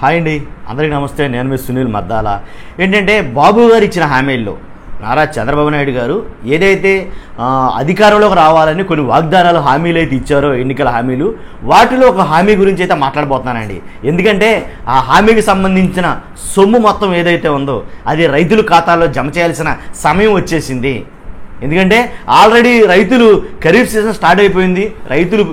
Hi అండి, అందరికీ నమస్తే. నేను మీ సునీల్ మద్దాల. ఏంటంటే బాబు గారు ఇచ్చిన హామీల్లో నారా చంద్రబాబు నాయుడు గారు ఏదైతే అధికారంలోకి రావాలని కొన్ని వాగ్దానాలు హామీలు అయితే ఇచ్చారో, ఎన్నికల హామీలు, వాటిలో ఒక హామీ గురించి అయితే మాట్లాడబోతున్నానండి. ఎందుకంటే ఆ హామీకి సంబంధించిన సొమ్ము మొత్తం ఏదైతే ఉందో అది రైతుల ఖాతాల్లో జమ చేయాల్సిన సమయం వచ్చేసింది. ఎందుకంటే ఆల్రెడీ రైతులు ఖరీఫ్ సీజన్ స్టార్ట్ అయిపోయింది. రైతులు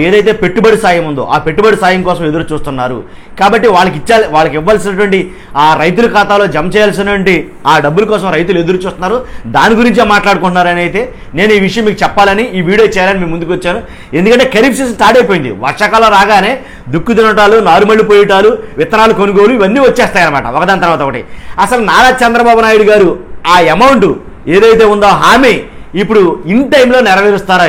ఏదైతే పెట్టుబడి సాయం ఉందో ఆ పెట్టుబడి సాయం కోసం ఎదురు చూస్తున్నారు. కాబట్టి వాళ్ళకి ఇవ్వాల్సినటువంటి ఆ రైతుల ఖాతాలో జమ చేయాల్సినటువంటి ఆ డబ్బుల కోసం రైతులు ఎదురు చూస్తున్నారు. దాని గురించే మాట్లాడుకుంటున్నారని అయితే నేను ఈ విషయం మీకు చెప్పాలని ఈ వీడియో చేయాలని మీ ముందుకు వచ్చాను. ఎందుకంటే ఖరీఫ్ సీజన్ స్టార్ట్ అయిపోయింది. వర్షాకాలం రాగానే దుక్కు తినటాలు, నారుమళ్ళు పోయటాలు, విత్తనాలు కొనుగోలు ఇవన్నీ వచ్చేస్తాయన్నమాట ఒకదాని తర్వాత ఒకటి. అసలు నారా చంద్రబాబు నాయుడు గారు ఆ అమౌంట్ ఏదైతే ఉందో హామీ ఇప్పుడు ఇన్ టైంలో నెరవేరుస్తారా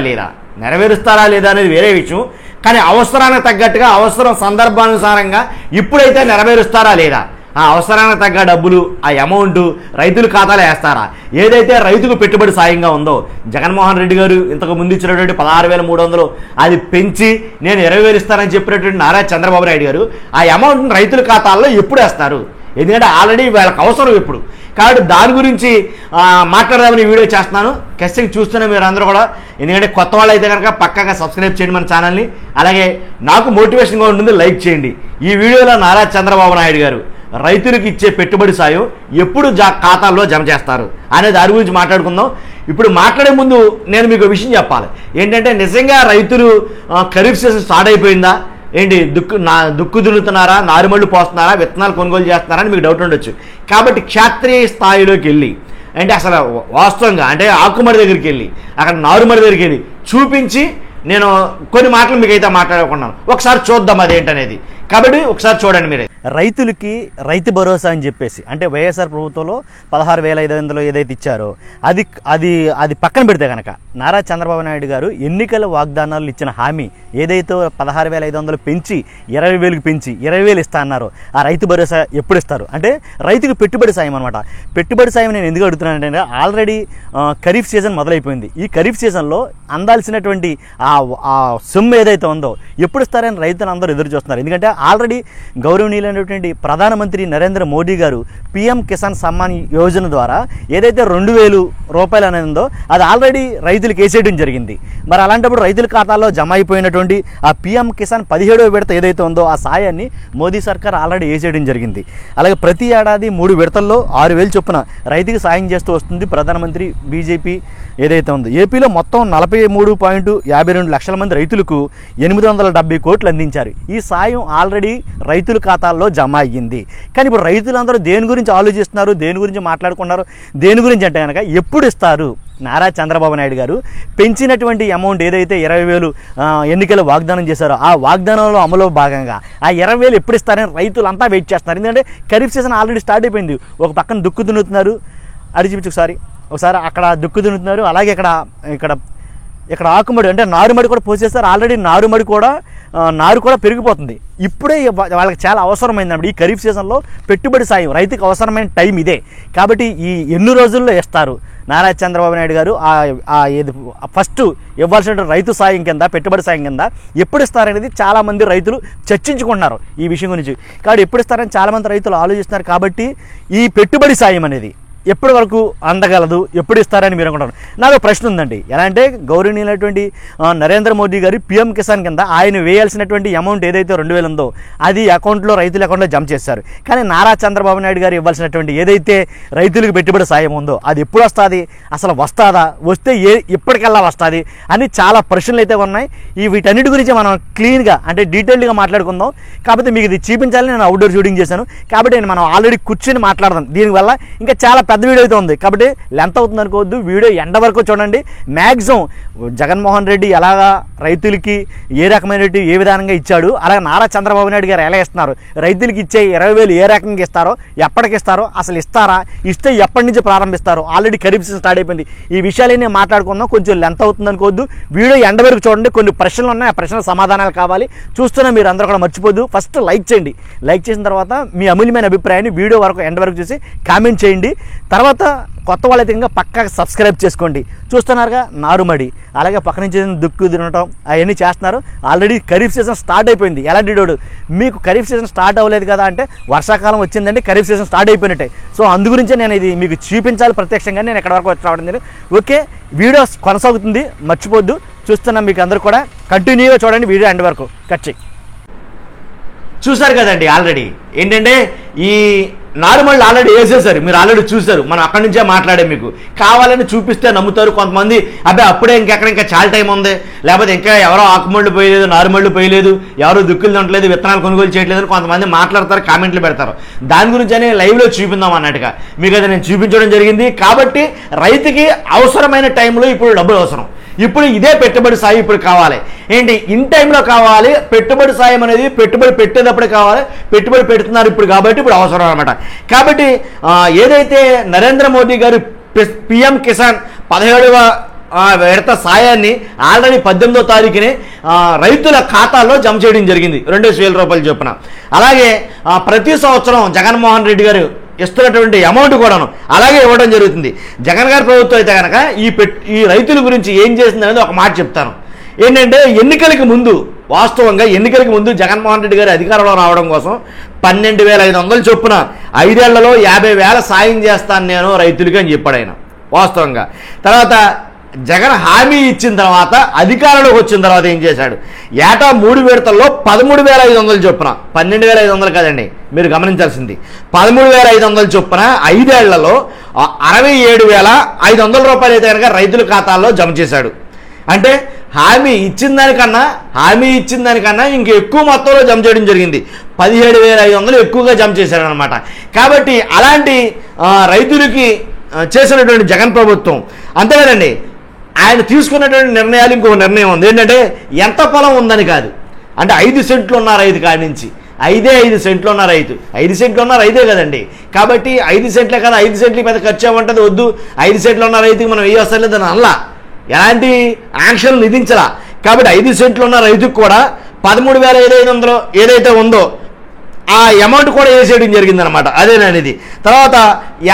లేదా అనేది వేరే విషయం. కానీ అవసరానికి తగ్గట్టుగా, అవసరం సందర్భానుసారంగా ఇప్పుడైతే నెరవేరుస్తారా లేదా, ఆ అవసరానికి తగ్గ డబ్బులు, ఆ అమౌంట్ రైతుల ఖాతాలో వేస్తారా, ఏదైతే రైతుకు పెట్టుబడి సాయంగా ఉందో జగన్మోహన్ రెడ్డి గారు ఇంతకు ముందు ఇచ్చినటువంటి 16,300 అది పెంచి నేను 20,000 ఇస్తానని చెప్పినటువంటి నారా చంద్రబాబు నాయుడు గారు ఆ అమౌంట్ని రైతుల ఖాతాల్లో ఎప్పుడు వేస్తారు? ఎందుకంటే ఆల్రెడీ వాళ్ళకి అవసరం ఎప్పుడు. కాబట్టి దాని గురించి మాట్లాడదామని వీడియో చేస్తున్నాను. ఖచ్చితంగా చూస్తూనే మీరు అందరూ కూడా. ఎందుకంటే కొత్త వాళ్ళు అయితే కనుక పక్కాగా సబ్స్క్రైబ్ చేయండి మన ఛానల్ని. అలాగే నాకు మోటివేషన్గా ఉంటుంది, లైక్ చేయండి. ఈ వీడియోలో నారా చంద్రబాబు నాయుడు గారు రైతులకు ఇచ్చే పెట్టుబడి సాయం ఎప్పుడు ఖాతాల్లో జమ చేస్తారు అనే దాని గురించి మాట్లాడుకుందాం. ఇప్పుడు మాట్లాడే ముందు నేను మీకు విషయం చెప్పాలి. ఏంటంటే నిజంగా రైతులు ఖరీఫ్ సీజన్ స్టార్ట్ అయిపోయిందా, ఏంటి దుక్కు దున్నుతున్నారా, నారుమళ్ళు పోస్తున్నారా, విత్తనాలు కొనుగోలు చేస్తున్నారా అని మీకు డౌట్ ఉండొచ్చు. కాబట్టి క్షేత్రీయ స్థాయిలోకి వెళ్ళి, అంటే అసలు వాస్తవంగా అంటే ఆకుమడి దగ్గరికి వెళ్ళి, అక్కడ నారుమడి దగ్గరికి వెళ్ళి చూపించి నేను కొన్ని మాటలు మీకు అయితే మాట్లాడుకున్నాను. ఒకసారి చూద్దాం అదేంటనేది. కాబట్టి ఒకసారి చూడండి మీరే. రైతులకి రైతు భరోసా అని చెప్పేసి, అంటే వైఎస్ఆర్ ప్రభుత్వంలో 16,500 ఏదైతే ఇచ్చారో అది అది అది పక్కన పెడితే కనుక నారా చంద్రబాబు నాయుడు గారు ఎన్నికల వాగ్దానాలు ఇచ్చిన హామీ ఏదైతే 16,500 పెంచి 20,000కి పెంచి 20,000 ఇస్తా అన్నారో ఆ రైతు భరోసా ఎప్పుడు ఇస్తారు? అంటే రైతుకు పెట్టుబడి సాయం అనమాట. పెట్టుబడి సాయం నేను ఎందుకు అడుగుతున్నానంటే ఆల్రెడీ ఖరీఫ్ సీజన్ మొదలైపోయింది. ఈ ఖరీఫ్ సీజన్లో అందాల్సినటువంటి ఆ సొమ్ము ఏదైతే ఉందో ఎప్పుడు ఇస్తారని రైతులు అందరూ ఎదురు చూస్తున్నారు. ఎందుకంటే ఆల్రెడీ గౌరవనీయులైనటువంటి ప్రధానమంత్రి నరేంద్ర మోడీ గారు పిఎం కిసాన్ సమ్మాన్ యోజన ద్వారా ఏదైతే 2,000 రూపాయలు అనేది ఉందో అది ఆల్రెడీ రైతులకు వేసేయడం జరిగింది. మరి అలాంటప్పుడు రైతుల ఖాతాల్లో జమ అయిపోయినటువంటి ఆ పిఎం కిసాన్ 17వ విడత ఏదైతే ఉందో ఆ సాయాన్ని మోదీ సర్కార్ ఆల్రెడీ వేసేయడం జరిగింది. అలాగే ప్రతి ఏడాది 3 విడతల్లో 6,000 చొప్పున రైతుకి సాయం చేస్తూ వస్తుంది ప్రధానమంత్రి బీజేపీ ఏదైతే ఉందో. ఏపీలో మొత్తం 43.52 లక్షల మంది రైతులకు 870 కోట్లు అందించారు. ఈ సాయం ఆల్రెడీ రైతుల ఖాతాల్లో జమ అయ్యింది. కానీ ఇప్పుడు రైతులందరూ దేని గురించి ఆలోచిస్తున్నారు, దేని గురించి మాట్లాడుకున్నారు, దేని గురించి అంటే కనుక ఎప్పుడు ఇస్తారు? నారా చంద్రబాబు నాయుడు గారు పెంచినటువంటి అమౌంట్ ఏదైతే 20,000 ఎన్నికల వాగ్దానం చేశారో ఆ వాగ్దానంలో అమలు భాగంగా ఆ 20,000 ఎప్పుడు ఇస్తారని రైతులంతా వెయిట్ చేస్తున్నారు. ఎందుకంటే ఖరీఫ్ సీజన్ ఆల్రెడీ స్టార్ట్ అయిపోయింది. ఒక పక్కన దుక్కు దున్నుతున్నారు, అడిచిపించు ఒకసారి అక్కడ దుక్కు దున్నుతున్నారు. అలాగే ఇక్కడ ఆకుమడి అంటే నారుమడి కూడా పోసేస్తారు. ఆల్రెడీ నారు కూడా పెరిగిపోతుంది. ఇప్పుడే వాళ్ళకి చాలా అవసరమైందండి. ఈ ఖరీఫ్ సీజన్లో పెట్టుబడి సాయం రైతుకి అవసరమైన టైం ఇదే. కాబట్టి ఈ ఎన్ని రోజుల్లో ఇస్తారు నారా చంద్రబాబు నాయుడు గారు ఫస్ట్ ఇవ్వాల్సిన రైతు సాయం కింద, పెట్టుబడి సాయం కింద ఎప్పుడు ఇస్తారనేది చాలామంది రైతులు చర్చించుకుంటున్నారు ఈ విషయం గురించి. కాబట్టి ఎప్పుడు ఇస్తారని చాలామంది రైతులు ఆలోచిస్తున్నారు. కాబట్టి ఈ పెట్టుబడి సాయం అనేది ఎప్పటి వరకు అందగలదు, ఎప్పుడు ఇస్తారని మీరు అనుకుంటారు? నాకు ప్రశ్న ఉందండి. ఎలా అంటే గౌరవనీయులైనటువంటి నరేంద్ర మోదీ గారు పిఎం కిసాన్ కింద ఆయన వేయాల్సినటువంటి అమౌంట్ ఏదైతే 2,000 ఉందో అది రైతుల అకౌంట్లో జమ చేశారు. కానీ నారా చంద్రబాబు నాయుడు గారు ఇవ్వాల్సినటువంటి ఏదైతే రైతులకు పెట్టుబడి సాయం ఉందో అది ఎప్పుడు వస్తుంది, అసలు వస్తుందా, వస్తే ఎప్పటికల్లా వస్తుంది అని చాలా ప్రశ్నలు అయితే ఉన్నాయి. వీటన్నిటి గురించి మనం క్లీన్గా అంటే డీటెయిల్డ్గా మాట్లాడుకుందాం. కాకపోతే మీకు ఇది చూపించాలని నేను అవుట్డోర్ షూటింగ్ చేశాను. కాబట్టి మనం ఆల్రెడీ కూర్చొని మాట్లాడదాం. దీనివల్ల ఇంకా చాలా పెద్ద వీడియో అయితే ఉంది. కాబట్టి లెంత్ అవుతుంది అనుకోవద్దు, వీడియో ఎండ వరకు చూడండి. మ్యాక్సిమం జగన్మోహన్ రెడ్డి ఎలాగా రైతులకి ఏ విధానంగా ఇచ్చాడు, అలాగే నారా చంద్రబాబు నాయుడు గారు ఎలా ఇస్తున్నారు, రైతులకి ఇచ్చే 20,000 ఏ రకంగా ఇస్తారో, ఎప్పటికి ఇస్తారో, అసలు ఇస్తారా, ఇస్తే ఎప్పటి నుంచి ప్రారంభిస్తారో, ఆల్రెడీ ఖరీఫ్ సీజన్ స్టార్ట్ అయిపోయింది. ఈ విషయాలన్నీ మాట్లాడుకుందాం. కొంచెం లెంత్ అవుతుంది అనుకోవద్దు, వీడియో ఎండ వరకు చూడండి. కొన్ని ప్రశ్నలు ఉన్నాయి, ఆ ప్రశ్నల సమాధానాలు కావాలి. చూస్తున్నా మీరు అందరూ కూడా మర్చిపోద్దు, ఫస్ట్ లైక్ చేయండి. లైక్ చేసిన తర్వాత మీ అమూల్యమైన అభిప్రాయాన్ని వీడియో ఎండ వరకు చూసి కామెంట్ చేయండి. తర్వాత కొత్త వాళ్ళైతే ఇంకా పక్కా సబ్స్క్రైబ్ చేసుకోండి. చూస్తున్నారుగా నారుమడి, అలాగే పక్క నుంచి దుక్కు తినటం అవన్నీ చేస్తున్నారు. ఆల్రెడీ ఖరీఫ్ సీజన్ స్టార్ట్ అయిపోయింది. ఎలాంటి డోడు మీకు ఖరీఫ్ సీజన్ స్టార్ట్ అవ్వలేదు కదా అంటే వర్షాకాలం వచ్చిందంటే ఖరీఫ్ సీజన్ స్టార్ట్ అయిపోయినట్టే. సో అందుగురించే నేను ఇది మీకు చూపించాలి ప్రత్యక్షంగా. నేను ఎక్కడి వరకు వచ్చి రావడం జరిగింది. ఓకే, వీడియో కొనసాగుతుంది, మర్చిపోద్దు. చూస్తున్నాం మీకు అందరూ కూడా కంటిన్యూగా చూడండి వీడియో ఎండ్ వరకు. కట్ చేయి. చూసారు కదండి, ఆల్రెడీ ఏంటంటే ఈ నార్మల్ ఆల్రెడీ వేసేసారు, మీరు ఆల్రెడీ చూసారు. మనం అక్కడి నుంచే మాట్లాడే, మీకు కావాలని చూపిస్తే నమ్ముతారు కొంతమంది. అబ్బాయి అప్పుడే ఇంకా చాలా టైం ఉంది, లేకపోతే ఇంకా ఎవరో ఆకుమళ్ళు పోయలేదు, నారుమళ్ళు పోయలేదు, ఎవరో దుక్కులు తినట్లేదు, విత్తనాలు కొనుగోలు చేయట్లేదు అని కొంతమంది మాట్లాడతారు, కామెంట్లు పెడతారు. దాని గురించి అని లైవ్లో చూపిందాం అన్నట్టుగా మీకు అది నేను చూపించడం జరిగింది. కాబట్టి రైతుకి అవసరమైన టైంలో ఇప్పుడు డబ్బులు అవసరం. ఇప్పుడు ఇదే పెట్టుబడి సాయం ఇప్పుడు కావాలి. ఏంటి ఇన్ టైంలో కావాలి. పెట్టుబడి సాయం అనేది పెట్టుబడి పెట్టేటప్పుడు కావాలి. పెట్టుబడి పెడుతున్నారు ఇప్పుడు కాబట్టి ఇప్పుడు అవసరం అనమాట. కాబట్టి ఏదైతే నరేంద్ర మోదీ గారు పిఎం కిసాన్ 17వ విడత సాయాన్ని ఆల్రెడీ 18వ తారీఖునే రైతుల ఖాతాల్లో జమ చేయడం జరిగింది, 2,000 రూపాయలు చొప్పున. అలాగే ప్రతి సంవత్సరం జగన్మోహన్ రెడ్డి గారు ఇస్తున్నటువంటి అమౌంట్ కూడాను అలాగే ఇవ్వడం జరుగుతుంది. జగన్ గారి ప్రభుత్వం అయితే కనుక ఈ రైతుల గురించి ఏం చేసింది అనేది ఒక మాట చెప్తాను. ఏంటంటే ఎన్నికలకి ముందు, వాస్తవంగా ఎన్నికలకి ముందు జగన్మోహన్ రెడ్డి గారి అధికారంలో రావడం కోసం 12,500 చొప్పున 5 ఏళ్లలో 50,000 సాయం చేస్తాను నేను రైతులకి అని చెప్పాడు ఆయన వాస్తవంగా. తర్వాత జగన్ హామీ ఇచ్చిన తర్వాత అధికారంలోకి వచ్చిన తర్వాత ఏం చేశాడు, ఏటా 3 విడతల్లో 13,500 చొప్పున, 12,500 కాదండి మీరు గమనించాల్సింది, 13,500 చొప్పున 5 ఏళ్లలో 67,500 రూపాయలు అయితే కనుక రైతుల ఖాతాల్లో జమ చేశాడు. అంటే హామీ ఇచ్చిన దానికన్నా ఇంక ఎక్కువ మొత్తంలో జమ చేయడం జరిగింది. 17,500 ఎక్కువగా జమ చేశాడు అనమాట. కాబట్టి అలాంటి రైతులకి చేసినటువంటి జగన్ ప్రభుత్వం అంతేకాదండి, ఆయన తీసుకున్నటువంటి నిర్ణయాలు ఇంకొక నిర్ణయం ఉంది. ఏంటంటే ఎంత పొలం ఉందని కాదు, అంటే 5 సెంట్లు ఉన్న రైతు కాడి నుంచి 5 సెంట్లు ఉన్న రైతు, 5 సెంట్లు ఉన్న రైతే కదండి. కాబట్టి 5 సెంట్లే కదా, 5 సెంట్లకి పెద్ద ఖర్చు ఏమంటుంది, వద్దు 5 సెంట్లు ఉన్న రైతుకి మనం వేయవసరం లేదని అలా ఎలాంటి యాక్షన్లు విధించలా. కాబట్టి 5 సెంట్లు ఉన్న రైతుకు కూడా 13,500 ఏదైతే ఉందో ఆ అమౌంట్ కూడా వేసేయడం జరిగిందనమాట. అదేననేది. తర్వాత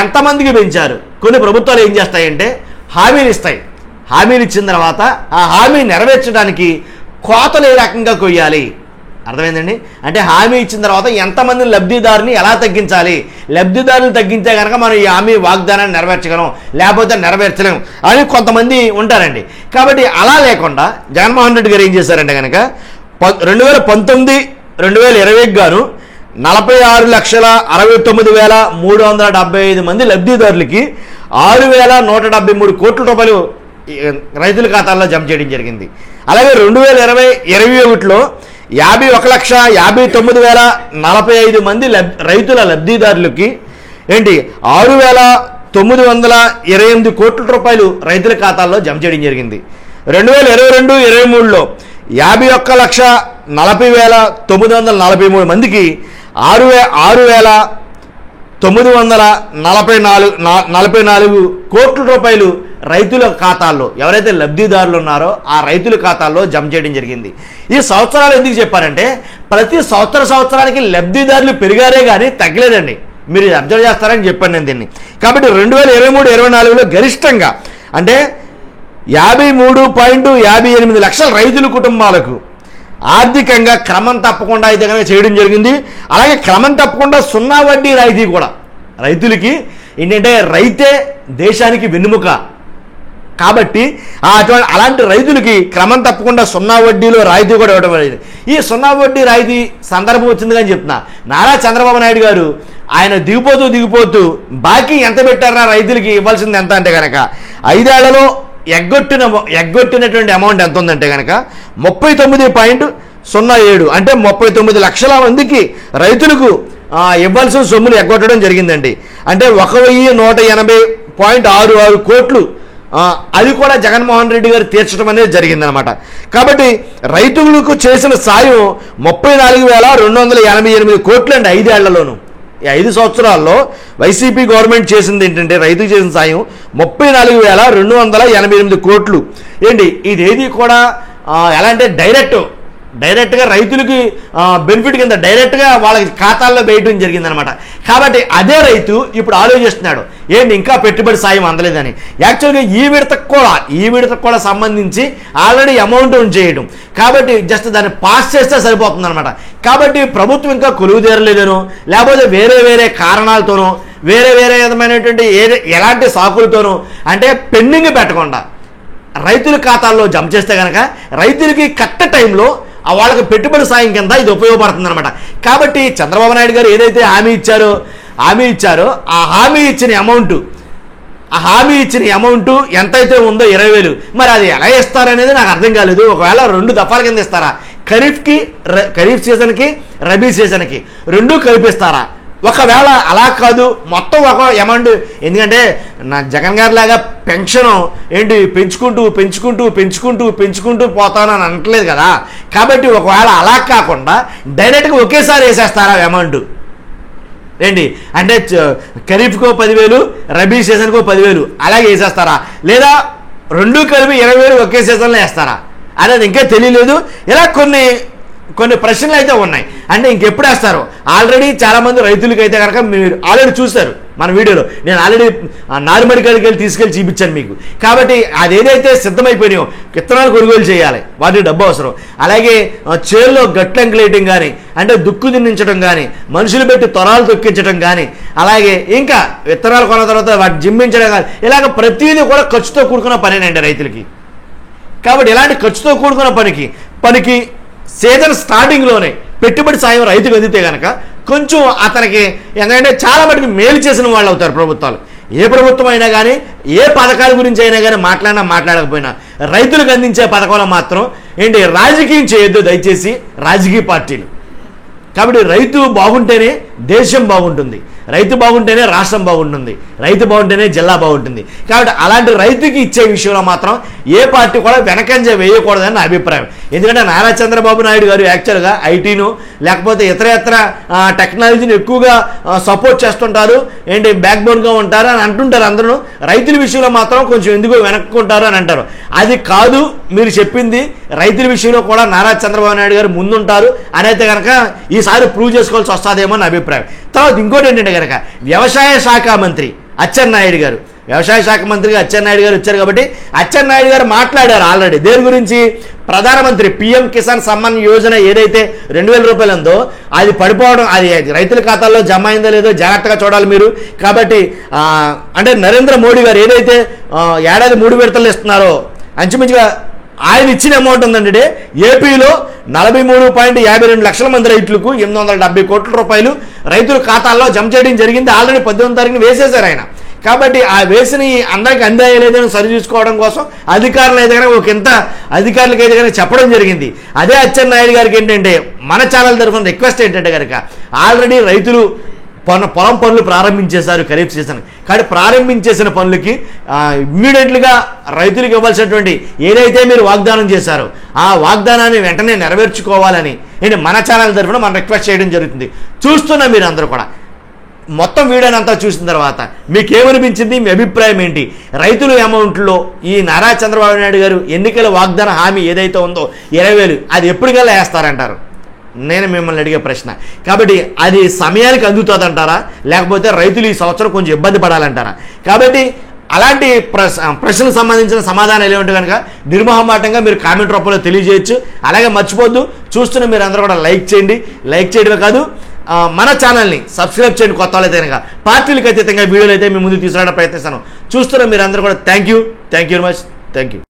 ఎంతమందికి పెంచారు, కొన్ని ప్రభుత్వాలు ఏం చేస్తాయంటే హామీలు ఇస్తాయి. హామీలు ఇచ్చిన తర్వాత ఆ హామీ నెరవేర్చడానికి కోతలు ఏ రకంగా కొయ్యాలి, అర్థమైందండి. అంటే హామీ ఇచ్చిన తర్వాత ఎంతమంది లబ్ధిదారుని ఎలా తగ్గించాలి, లబ్ధిదారులు తగ్గించే కనుక మనం ఈ హామీ వాగ్దానాన్ని నెరవేర్చగలం, లేకపోతే నెరవేర్చలేము అని కొంతమంది ఉంటారండి. కాబట్టి అలా లేకుండా జగన్మోహన్ రెడ్డి గారు ఏం చేశారంటే కనుక 2019, 2020 గాను 46,69,375 మంది లబ్ధిదారులకి 6,173 కోట్ల రూపాయలు రైతుల ఖాతాల్లో జమ చేయడం జరిగింది. అలాగే 2020-21లో 51,59,045 మంది రైతుల లబ్ధిదారులకి ఏంటి 6,928 కోట్ల రూపాయలు రైతుల ఖాతాల్లో జమ చేయడం జరిగింది. 2022-23లో 51,40,943 మందికి 6,944 కోట్ల రూపాయలు రైతుల ఖాతాల్లో, ఎవరైతే లబ్ధిదారులు ఉన్నారో ఆ రైతుల ఖాతాల్లో జమ చేయడం జరిగింది. ఈ సంవత్సరాలు ఎందుకు చెప్పారంటే ప్రతి సంవత్సరానికి లబ్ధిదారులు పెరిగారే కానీ తగ్గలేదండి. మీరు అబ్జర్వ్ చేస్తారని చెప్పాను నేను దీన్ని. కాబట్టి 2023-24లో గరిష్టంగా అంటే 53.58 లక్షల రైతుల కుటుంబాలకు ఆర్థికంగా క్రమం తప్పకుండా అయితే కనుక చేయడం జరిగింది. అలాగే క్రమం తప్పకుండా 0 వడ్డీ రాయితీ కూడా రైతులకి. ఏంటంటే రైతే దేశానికి వెన్నుముక కాబట్టి అలాంటి రైతులకి క్రమం తప్పకుండా 0 వడ్డీలో రాయితీ కూడా ఇవ్వడం జరిగింది. ఈ 0 వడ్డీ రాయితీ సందర్భం వచ్చింది కానీ చెప్తున్నా, నారా చంద్రబాబు నాయుడు గారు ఆయన దిగిపోతూ బాకీ ఎంత పెట్టారా రైతులకి ఇవ్వాల్సింది ఎంత అంటే కనుక 5 ఏళ్లలో ఎగ్గొట్టినటువంటి అమౌంట్ ఎంత ఉందంటే కనుక 39.07 అంటే 39 లక్షల మందికి రైతులకు ఇవ్వాల్సిన సొమ్ములు ఎగ్గొట్టడం జరిగిందండి. అంటే 1,180.66 కోట్లు అది కూడా జగన్మోహన్ రెడ్డి గారు తీర్చడం అనేది జరిగిందనమాట. కాబట్టి రైతులకు చేసిన సాయం 34,288 కోట్లు అండి 5 ఏళ్లలోనూ. ఈ 5 సంవత్సరాల్లో వైసీపీ గవర్నమెంట్ చేసింది ఏంటంటే రైతుకు చేసిన సాయం 34,288 కోట్లు. ఏంటి ఇదేది కూడా ఎలా అంటే డైరెక్ట్ డైరెక్ట్గా రైతులకి బెనిఫిట్ కింద డైరెక్ట్గా వాళ్ళకి ఖాతాల్లో వేయడం జరిగిందనమాట. కాబట్టి అదే రైతు ఇప్పుడు ఆలోచిస్తున్నాడు ఏంటి ఇంకా పెట్టుబడి సాయం అందలేదని. యాక్చువల్గా ఈ విడతకు కూడా సంబంధించి ఆల్రెడీ అమౌంట్ చేయడం, కాబట్టి జస్ట్ దాన్ని పాస్ చేస్తే సరిపోతుంది అనమాట. కాబట్టి ప్రభుత్వం ఇంకా కొలువు తీరలేదనో లేకపోతే వేరే కారణాలతోనో వేరే విధమైనటువంటి ఎలాంటి సాకులతోనో అంటే పెండింగ్ పెట్టకుండా రైతుల ఖాతాల్లో జమ చేస్తే కనుక రైతులకి కరెక్ట్ టైంలో వాళ్ళకి పెట్టుబడి సాయం కింద ఇది ఉపయోగపడుతుంది అనమాట. కాబట్టి చంద్రబాబు నాయుడు గారు ఏదైతే హామీ ఇచ్చారో ఆ హామీ ఇచ్చిన అమౌంట్ ఎంతైతే ఉందో 20,000, మరి అది ఎలా ఇస్తారనేది నాకు అర్థం కాలేదు. ఒకవేళ 2 దఫాల కింద ఇస్తారా, ఖరీఫ్ సీజన్కి రబీ సీజన్కి 2 కలిపిస్తారా? ఒకవేళ అలా కాదు మొత్తం ఒక అమౌంట్, ఎందుకంటే నా జగన్ గారి లాగా పెన్షన్ ఏంటి పెంచుకుంటూ పోతానని అనట్లేదు కదా. కాబట్టి ఒకవేళ అలా కాకుండా డైరెక్ట్గా ఒకేసారి వేసేస్తారా అమౌంట్ ఏంటి అంటే ఖరీఫ్కో 10,000 రబీ సీజన్కో 10,000 అలాగే వేసేస్తారా, లేదా 2 కలిపి 20,000 ఒకే సీజన్లో వేస్తారా అనేది ఇంకా తెలియలేదు. ఇలా కొన్ని ప్రశ్నలు అయితే ఉన్నాయి. అంటే ఇంకెప్పుడు వేస్తారు? ఆల్రెడీ చాలామంది రైతులకి అయితే కనుక మీరు ఆల్రెడీ చూశారు మన వీడియోలో, నేను ఆల్రెడీ నారుమడి కాడికి వెళ్ళి తీసుకెళ్ళి చూపించాను మీకు. కాబట్టి అది ఏదైతే సిద్ధమైపోయినాయో విత్తనాలు కొనుగోలు చేయాలి, వాటికి డబ్బు అవసరం. అలాగే చేల్లో గట్లంకలేయటం కానీ, అంటే దుక్కు దిన్నించడం కానీ, మనుషులు పెట్టి తొరాలు తొక్కించడం కానీ, అలాగే ఇంకా విత్తనాలు కొన్న తర్వాత వాటి జిమ్మించడం కానీ, ఇలాగ ప్రతిదీ కూడా ఖర్చుతో కూడుకున్న పనేనండి రైతులకి. కాబట్టి ఇలాంటి ఖర్చుతో కూడుకున్న పనికి సీజన్ స్టార్టింగ్లోనే పెట్టుబడి సాయం రైతుకు అందితే కనుక కొంచెం అతనికి ఎందుకంటే చాలా మటుకు మేలు చేసిన వాళ్ళు అవుతారు ప్రభుత్వాలు. ఏ ప్రభుత్వం అయినా కానీ ఏ పథకాల గురించి అయినా కానీ మాట్లాడకపోయినా రైతులకు అందించే పథకంలో మాత్రం రాజకీయం చేయొద్దు దయచేసి రాజకీయ పార్టీలు. కాబట్టి రైతు బాగుంటేనే దేశం బాగుంటుంది, రైతు బాగుంటేనే రాష్ట్రం బాగుంటుంది, రైతు బాగుంటేనే జిల్లా బాగుంటుంది. కాబట్టి అలాంటి రైతుకి ఇచ్చే విషయంలో మాత్రం ఏ పార్టీ కూడా వెనకంజ వేయకూడదని నా అభిప్రాయం. ఎందుకంటే నారా చంద్రబాబు నాయుడు గారు యాక్చువల్గా ఐటీను లేకపోతే ఇతర టెక్నాలజీని ఎక్కువగా సపోర్ట్ చేస్తుంటారు, బ్యాక్ బోన్గా ఉంటారు అని అంటుంటారు అందరూ. రైతుల విషయంలో మాత్రం కొంచెం ఎందుకు వెనక్కుంటారు అని అంటారు. అది కాదు మీరు చెప్పింది. రైతుల విషయంలో కూడా నారా చంద్రబాబు నాయుడు గారు ముందుంటారు అనేది కనుక ఈసారి ప్రూవ్ చేసుకోవాల్సి వస్తుందేమో నా అభిప్రాయం. తర్వాత ఇంకోటి ఏంటంటే కనుక వ్యవసాయ శాఖ మంత్రి అచ్చెన్నాయుడు గారు వచ్చారు. కాబట్టి అచ్చెన్నాయుడు గారు మాట్లాడారు ఆల్రెడీ. దేని గురించి? ప్రధానమంత్రి పిఎం కిసాన్ సమ్మాన్ యోజన ఏదైతే 2,000 రూపాయలు ఉందో అది పడిపోవడం, అది రైతుల ఖాతాల్లో జమ అయిందో లేదో జాగ్రత్తగా చూడాలి మీరు. కాబట్టి అంటే నరేంద్ర మోడీ గారు ఏదైతే ఏడాది 3 విడతలు ఇస్తున్నారో అంచుమించుగా ఆయన ఇచ్చిన అమౌంట్ ఉందంటే ఏపీలో 43.52 లక్షల మంది రైతులకు 870 కోట్ల రూపాయలు రైతుల ఖాతాల్లో జమ చేయడం జరిగింది. ఆల్రెడీ 18వ తారీఖున వేసేశారు ఆయన. కాబట్టి ఆ వేసిన అందరికి అందాయలేదని సరి చూసుకోవడం కోసం అధికారులు అయితే కనుక అధికారులకు అయితే కనుక చెప్పడం జరిగింది. అదే అచ్చెన్నాయుడు గారికి ఏంటంటే మన ఛానల్ తరఫున రిక్వెస్ట్ ఏంటంటే కనుక ఆల్రెడీ రైతులు పొలం పనులు ప్రారంభించేశారు ఖరీఫ్ సీజన్. కానీ ప్రారంభించేసిన పనులకి ఇమ్మీడియట్లుగా రైతులకు ఇవ్వాల్సినటువంటి ఏదైతే మీరు వాగ్దానం చేశారో ఆ వాగ్దానాన్ని వెంటనే నెరవేర్చుకోవాలని మన ఛానల్ తరఫున మనం రిక్వెస్ట్ చేయడం జరుగుతుంది. చూస్తున్న మీరు అందరూ కూడా మొత్తం వీడియోని అంతా చూసిన తర్వాత మీకేమనిపించింది? మీ అభిప్రాయం ఏంటి? రైతుల అమౌంట్లో ఈ నారా చంద్రబాబు నాయుడు గారు ఎన్నికల వాగ్దాన హామీ ఏదైతే ఉందో 20,000 అది ఎప్పటికల్లా వేస్తారంటారు? నేను మిమ్మల్ని అడిగే ప్రశ్న. కాబట్టి అది సమయానికి అందుతుందంటారా, లేకపోతే రైతులు ఈ సంవత్సరం కొంచెం ఇబ్బంది పడాలంటారా? కాబట్టి అలాంటి ప్రశ్నలకు సంబంధించిన సమాధానాలు ఏమిటో కనుక నిర్మోహమాటంగా మీరు కామెంట్ రూపంలో తెలియజేయచ్చు. అలాగే మర్చిపోద్దు, చూస్తున్న మీరు అందరూ కూడా లైక్ చేయండి. లైక్ చేయడమే కాదు మన ఛానల్ని సబ్స్క్రైబ్ చేయండి. కొత్త వాళ్ళైతే కనుక పార్టీలకు అతీతంగా వీడియోలు అయితే మీ ముందు తీసుకురావడానికి ప్రయత్నిస్తాను. చూస్తున్న మీరు అందరూ కూడా thank you very much. Thank you.